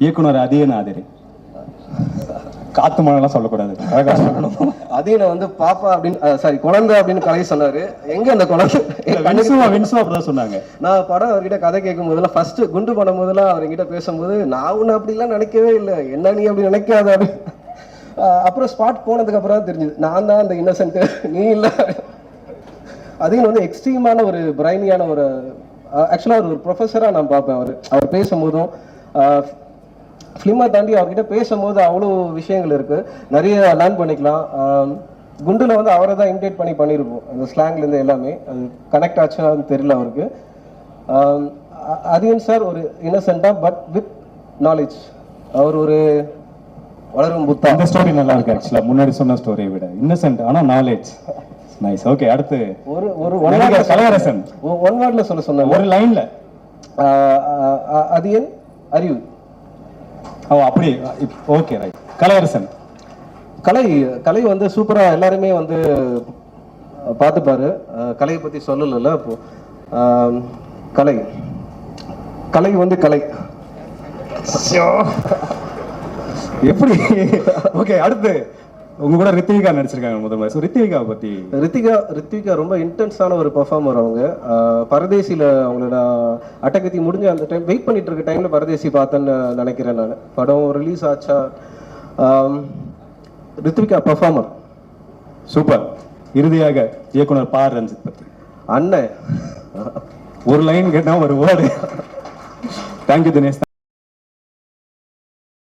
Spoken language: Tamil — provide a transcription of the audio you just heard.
இயக்குனர் அதீன ஆதிரி. காத்து மழைலாம் சொல்லக்கூடாது, அழகா சொல்லணும். அதீன வந்து பாப்பா அப்படின்னு சாரி குழந்தை அப்படின்னு கலை சொன்னாரு. எங்க அந்த குழந்தை? வின்சுவா அப்படிதான் சொன்னாங்க. நான் படம் அவர்கிட்ட கதை கேட்கும் போதெல்லாம் ஃபர்ஸ்ட் குண்டு பண்ணும் போதெல்லாம் அவர்கிட்ட பேசும்போது நான் ஒண்ணு அப்படிலாம் நினைக்கவே இல்லை, என்ன நீ அப்படி நினைக்காத அப்படின்னு. அப்புறம் ஸ்பாட் போனதுக்கு அப்புறம் தான் தெரிஞ்சது நான் தான் அந்த இன்னசென்ட், நீ இல்லை. அதீன் வந்து எக்ஸ்ட்ரீமான ஒரு பிரைனியான ஒரு ஆக்சுவலாக ஒரு ப்ரொஃபஸராக நான் பார்ப்பேன். அவர் பேசும்போதும் ஃபிலிமை தாண்டி அவர்கிட்ட பேசும்போது அவ்வளோ விஷயங்கள் இருக்கு, நிறைய லேர்ன் பண்ணிக்கலாம். குண்டுல வந்து அவரை தான் இமிடேட் பண்ணியிருப்போம், அந்த ஸ்லாங்லேருந்து எல்லாமே. அது கனெக்ட் ஆச்சுன்னு தெரியல அவருக்கு. அதீன் சார் ஒரு இன்னசென்டா பட் வித் நாலேஜ். அவர் ஒரு வளரும் புத்தா. அந்த ஸ்டோரி நல்லா இருக்கு ஆக்சுவலா, முன்னாடி சொன்ன ஸ்டோரியை விட இன்னசென்ட் ஆனா நாலேஜ். நைஸ். ஓகே, அடுத்து ஒரு கலையரசன். ஒன் வேர்ட்ல சொன்ன ஒரு லைன்ல அதீன் அறிவு. ஓ அப்படி, ஓகே ரைட். கலையரசன். கலை வந்து சூப்பரா எல்லாருமே வந்து பார்த்துப்பாரு. கலையை பத்தி சொல்லல. அப்போ கலை வந்து கலை எப்படி? ஓகே, அடுத்து உங்க கூட ரித்விகா நடிச்சிருக்காங்க முதல்ல. ஸோ ரித்விகாவை பத்தி. ரித்விகா ரொம்ப இன்டென்ஸான ஒரு பெர்ஃபார்மர். அவங்க பரதேசியில அவங்களோட அட்டகத்தி முடிஞ்ச அந்த டைம் வெயிட் பண்ணிட்டு இருக்க டைம்ல பரதேசி பார்த்தேன்னு நினைக்கிறேன் நான். படம் ரிலீஸ் ஆச்சா. Rithvika performer super. இறுதியாக இயக்குனர் பா ரஞ்சித் பத்தி. அண்ணன் ஒரு லைன் கேட்டா ஒரு வேர்டு. தேங்க்யூ தினேஷ்.